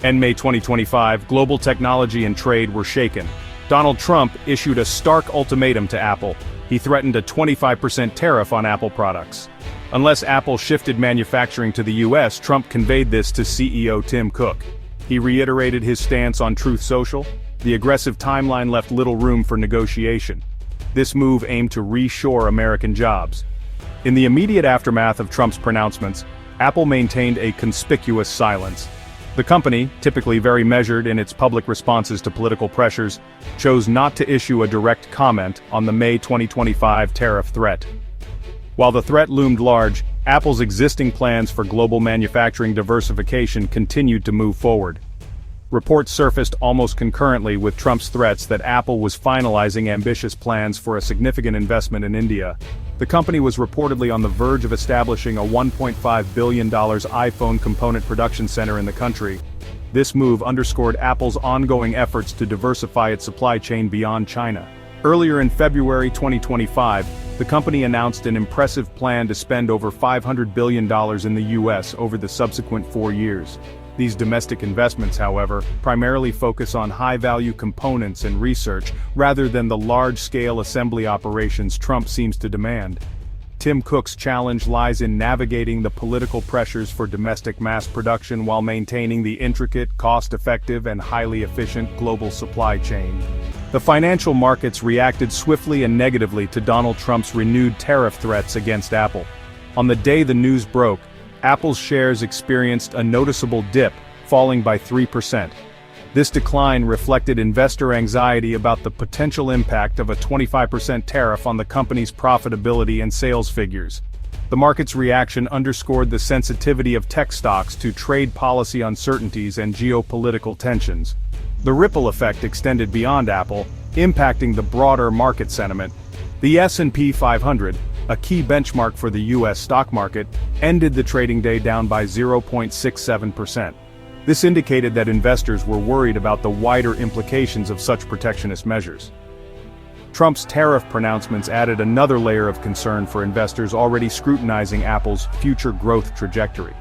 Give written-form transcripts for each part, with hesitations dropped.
In May 2025, global technology and trade were shaken. Donald Trump issued a stark ultimatum to Apple. He threatened a 25% tariff on Apple products. Unless Apple shifted manufacturing to the US, Trump conveyed this to CEO Tim Cook. He reiterated his stance on Truth Social. The aggressive timeline left little room for negotiation. This move aimed to reshore American jobs. In the immediate aftermath of Trump's pronouncements, Apple maintained a conspicuous silence. The company, typically very measured in its public responses to political pressures, chose not to issue a direct comment on the May 2025 tariff threat. While the threat loomed large, Apple's existing plans for global manufacturing diversification continued to move forward. Reports surfaced almost concurrently with Trump's threats that Apple was finalizing ambitious plans for a significant investment in India. The company was reportedly on the verge of establishing a $1.5 billion iPhone component production center in the country. This move underscored Apple's ongoing efforts to diversify its supply chain beyond China. Earlier in February 2025, the company announced an impressive plan to spend over $500 billion in the US over the subsequent 4 years. These domestic investments, however, primarily focus on high-value components and research, rather than the large-scale assembly operations Trump seems to demand. Tim Cook's challenge lies in navigating the political pressures for domestic mass production while maintaining the intricate, cost-effective, and highly efficient global supply chain. The financial markets reacted swiftly and negatively to Donald Trump's renewed tariff threats against Apple. On the day the news broke, Apple's shares experienced a noticeable dip, falling by 3%. This decline reflected investor anxiety about the potential impact of a 25% tariff on the company's profitability and sales figures. The market's reaction underscored the sensitivity of tech stocks to trade policy uncertainties and geopolitical tensions. The ripple effect extended beyond Apple, impacting the broader market sentiment. The S&P 500, a key benchmark for the US stock market, ended the trading day down by 0.67%. This indicated that investors were worried about the wider implications of such protectionist measures. Trump's tariff pronouncements added another layer of concern for investors already scrutinizing Apple's future growth trajectory.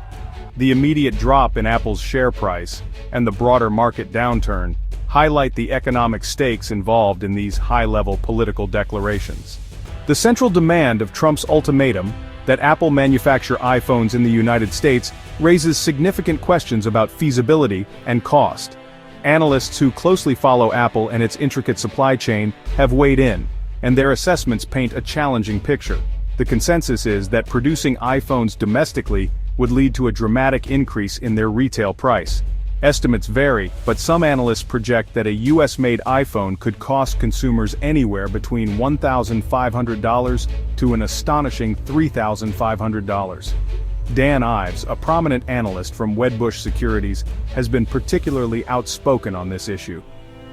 The immediate drop in Apple's share price, and the broader market downturn, highlight the economic stakes involved in these high-level political declarations. The central demand of Trump's ultimatum, that Apple manufacture iPhones in the United States, raises significant questions about feasibility and cost. Analysts who closely follow Apple and its intricate supply chain have weighed in, and their assessments paint a challenging picture. The consensus is that producing iPhones domestically would lead to a dramatic increase in their retail price. Estimates vary, but some analysts project that a US-made iPhone could cost consumers anywhere between $1,500 to an astonishing $3,500. Dan Ives, a prominent analyst from Wedbush Securities, has been particularly outspoken on this issue.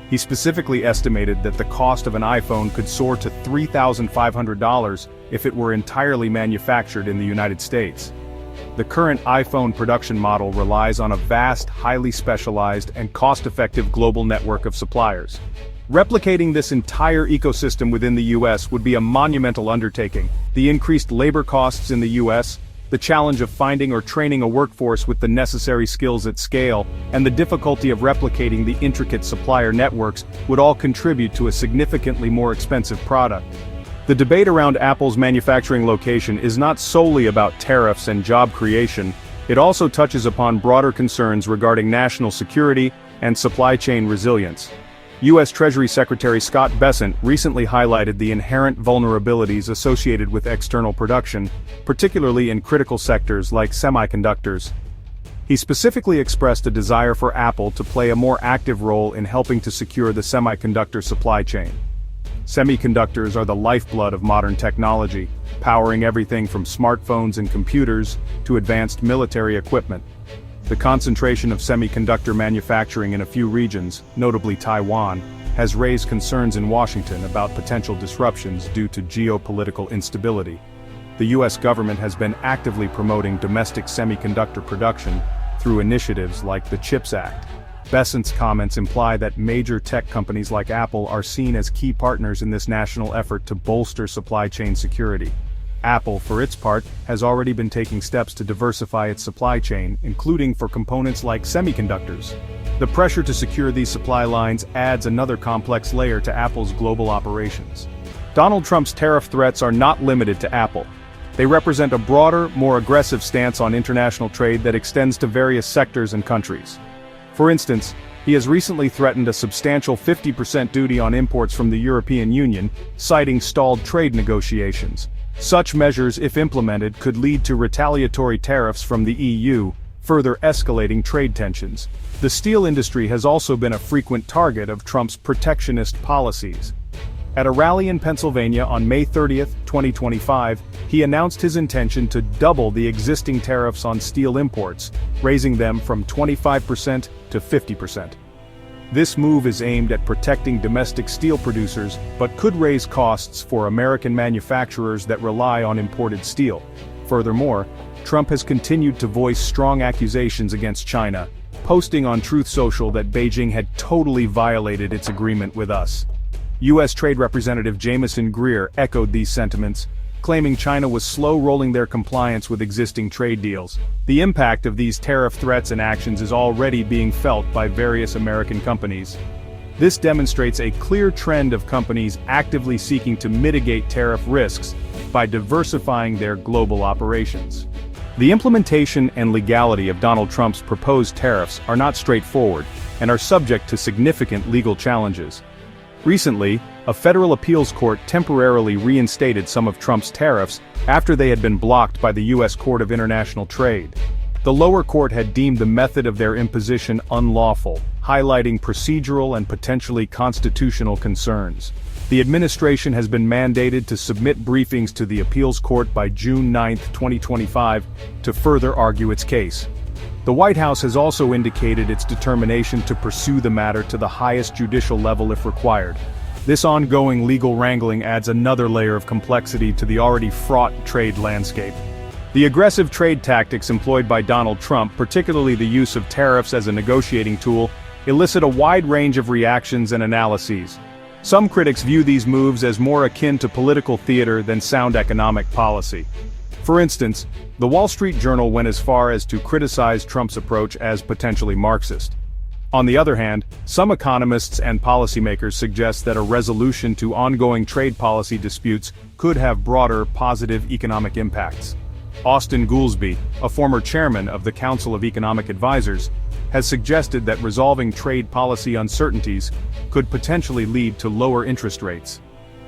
He specifically estimated that the cost of an iPhone could soar to $3,500 if it were entirely manufactured in the United States. The current iPhone production model relies on a vast, highly specialized, and cost-effective global network of suppliers. Replicating this entire ecosystem within the US would be a monumental undertaking. The increased labor costs in the US, the challenge of finding or training a workforce with the necessary skills at scale, and the difficulty of replicating the intricate supplier networks would all contribute to a significantly more expensive product. The debate around Apple's manufacturing location is not solely about tariffs and job creation, it also touches upon broader concerns regarding national security and supply chain resilience. U.S. Treasury Secretary Scott Bessent recently highlighted the inherent vulnerabilities associated with external production, particularly in critical sectors like semiconductors. He specifically expressed a desire for Apple to play a more active role in helping to secure the semiconductor supply chain. Semiconductors are the lifeblood of modern technology, powering everything from smartphones and computers to advanced military equipment. The concentration of semiconductor manufacturing in a few regions, notably Taiwan, has raised concerns in Washington about potential disruptions due to geopolitical instability. The U.S. government has been actively promoting domestic semiconductor production through initiatives like the CHIPS Act. Bessent's comments imply that major tech companies like Apple are seen as key partners in this national effort to bolster supply chain security. Apple, for its part, has already been taking steps to diversify its supply chain, including for components like semiconductors. The pressure to secure these supply lines adds another complex layer to Apple's global operations. Donald Trump's tariff threats are not limited to Apple. They represent a broader, more aggressive stance on international trade that extends to various sectors and countries. For instance, he has recently threatened a substantial 50% duty on imports from the European Union, citing stalled trade negotiations. Such measures, if implemented, could lead to retaliatory tariffs from the EU, further escalating trade tensions. The steel industry has also been a frequent target of Trump's protectionist policies. At a rally in Pennsylvania on May 30, 2025, he announced his intention to double the existing tariffs on steel imports, raising them from 25% to 50%. This move is aimed at protecting domestic steel producers, but could raise costs for American manufacturers that rely on imported steel. Furthermore, Trump has continued to voice strong accusations against China, posting on Truth Social that Beijing had totally violated its agreement with us. U.S. Trade Representative Jamieson Greer echoed these sentiments, claiming China was slow rolling their compliance with existing trade deals. The impact of these tariff threats and actions is already being felt by various American companies. This demonstrates a clear trend of companies actively seeking to mitigate tariff risks by diversifying their global operations. The implementation and legality of Donald Trump's proposed tariffs are not straightforward and are subject to significant legal challenges. Recently, a federal appeals court temporarily reinstated some of Trump's tariffs after they had been blocked by the U.S. Court of International Trade. The lower court had deemed the method of their imposition unlawful, highlighting procedural and potentially constitutional concerns. The administration has been mandated to submit briefings to the appeals court by June 9, 2025, to further argue its case. The White House has also indicated its determination to pursue the matter to the highest judicial level if required. This ongoing legal wrangling adds another layer of complexity to the already fraught trade landscape. The aggressive trade tactics employed by Donald Trump, particularly the use of tariffs as a negotiating tool, elicit a wide range of reactions and analyses. Some critics view these moves as more akin to political theater than sound economic policy. For instance, the Wall Street Journal went as far as to criticize Trump's approach as potentially Marxist. On the other hand, some economists and policymakers suggest that a resolution to ongoing trade policy disputes could have broader, positive economic impacts. Austin Goolsbee, a former chairman of the Council of Economic Advisors, has suggested that resolving trade policy uncertainties could potentially lead to lower interest rates.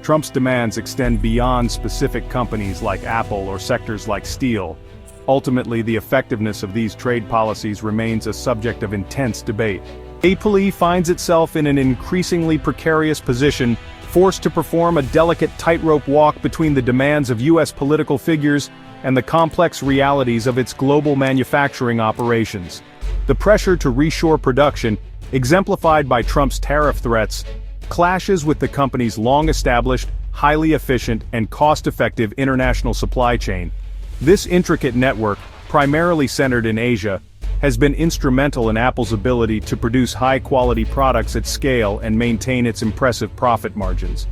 Trump's demands extend beyond specific companies like Apple or sectors like steel. Ultimately, the effectiveness of these trade policies remains a subject of intense debate. Apple finds itself in an increasingly precarious position, forced to perform a delicate tightrope walk between the demands of U.S. political figures and the complex realities of its global manufacturing operations. The pressure to reshore production, exemplified by Trump's tariff threats, clashes with the company's long-established, highly efficient, and cost-effective international supply chain. This intricate network, primarily centered in Asia, has been instrumental in Apple's ability to produce high-quality products at scale and maintain its impressive profit margins.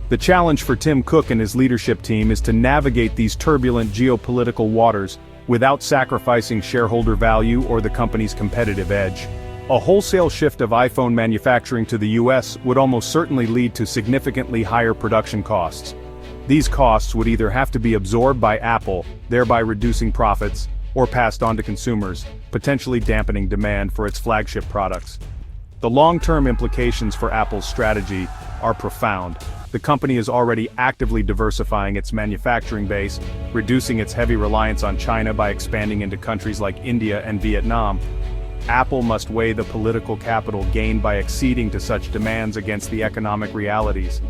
The challenge for Tim Cook and his leadership team is to navigate these turbulent geopolitical waters without sacrificing shareholder value or the company's competitive edge. A wholesale shift of iPhone manufacturing to the US would almost certainly lead to significantly higher production costs. These costs would either have to be absorbed by Apple, thereby reducing profits, or passed on to consumers, potentially dampening demand for its flagship products. The long-term implications for Apple's strategy are profound. The company is already actively diversifying its manufacturing base, reducing its heavy reliance on China by expanding into countries like India and Vietnam. Apple must weigh the political capital gained by acceding to such demands against the economic realities.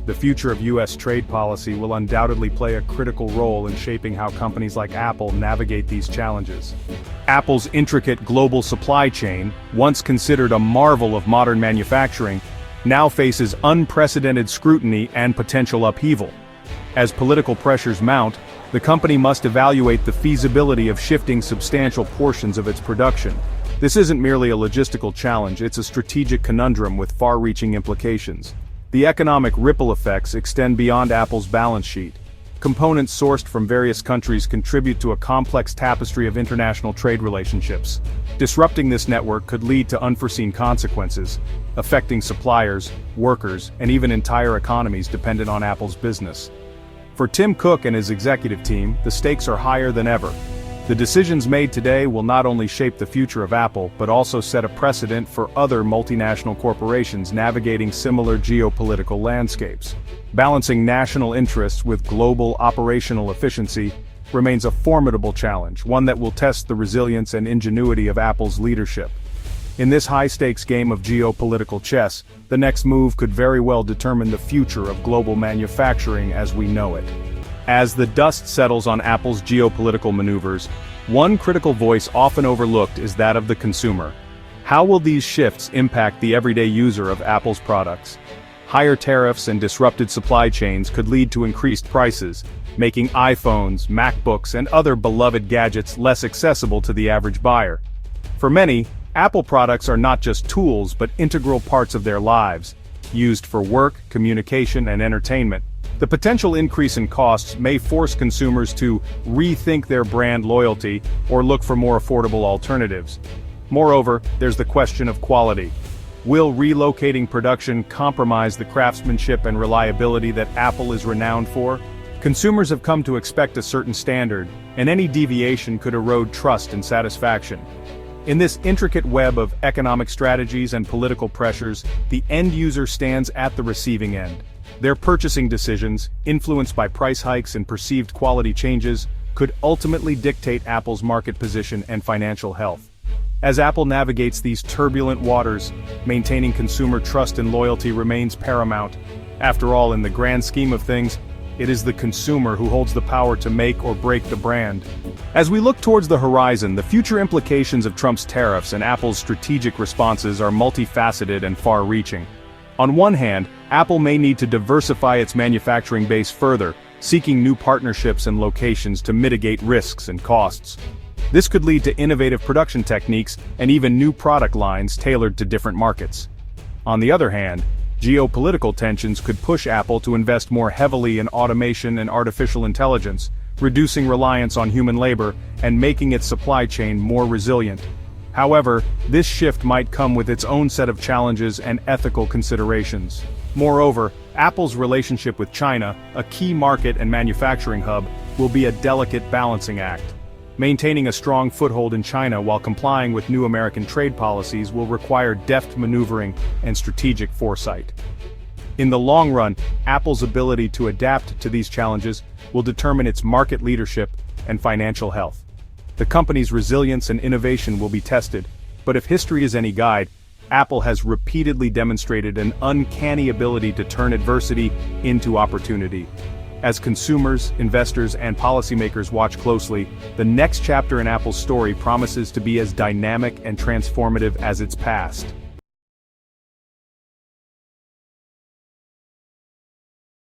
The future of U.S. trade policy will undoubtedly play a critical role in shaping how companies like Apple navigate these challenges. Apple's intricate global supply chain, once considered a marvel of modern manufacturing, now faces unprecedented scrutiny and potential upheaval. As political pressures mount, the company must evaluate the feasibility of shifting substantial portions of its production. This isn't merely a logistical challenge, it's a strategic conundrum with far-reaching implications. The economic ripple effects extend beyond Apple's balance sheet. Components sourced from various countries contribute to a complex tapestry of international trade relationships. Disrupting this network could lead to unforeseen consequences, affecting suppliers, workers, and even entire economies dependent on Apple's business. For Tim Cook and his executive team, the stakes are higher than ever. The decisions made today will not only shape the future of Apple, but also set a precedent for other multinational corporations navigating similar geopolitical landscapes. Balancing national interests with global operational efficiency remains a formidable challenge, one that will test the resilience and ingenuity of Apple's leadership. In this high-stakes game of geopolitical chess, the next move could very well determine the future of global manufacturing as we know it. As the dust settles on Apple's geopolitical maneuvers, one critical voice often overlooked is that of the consumer. How will these shifts impact the everyday user of Apple's products? Higher tariffs and disrupted supply chains could lead to increased prices, making iPhones, MacBooks, and other beloved gadgets less accessible to the average buyer. For many, Apple products are not just tools but integral parts of their lives, used for work, communication, and entertainment. The potential increase in costs may force consumers to rethink their brand loyalty or look for more affordable alternatives. Moreover, there's the question of quality. Will relocating production compromise the craftsmanship and reliability that Apple is renowned for? Consumers have come to expect a certain standard, and any deviation could erode trust and satisfaction. In this intricate web of economic strategies and political pressures, the end user stands at the receiving end. Their purchasing decisions, influenced by price hikes and perceived quality changes, could ultimately dictate Apple's market position and financial health. As Apple navigates these turbulent waters, maintaining consumer trust and loyalty remains paramount. After all, in the grand scheme of things, it is the consumer who holds the power to make or break the brand. As we look towards the horizon, the future implications of Trump's tariffs and Apple's strategic responses are multifaceted and far-reaching. On one hand, Apple may need to diversify its manufacturing base further, seeking new partnerships and locations to mitigate risks and costs. This could lead to innovative production techniques and even new product lines tailored to different markets. On the other hand, geopolitical tensions could push Apple to invest more heavily in automation and artificial intelligence, reducing reliance on human labor and making its supply chain more resilient. However, this shift might come with its own set of challenges and ethical considerations. Moreover, Apple's relationship with China, a key market and manufacturing hub, will be a delicate balancing act. Maintaining a strong foothold in China while complying with new American trade policies will require deft maneuvering and strategic foresight. In the long run, Apple's ability to adapt to these challenges will determine its market leadership and financial health. The company's resilience and innovation will be tested, but if history is any guide, Apple has repeatedly demonstrated an uncanny ability to turn adversity into opportunity. As consumers, investors, and policymakers watch closely, the next chapter in Apple's story promises to be as dynamic and transformative as its past.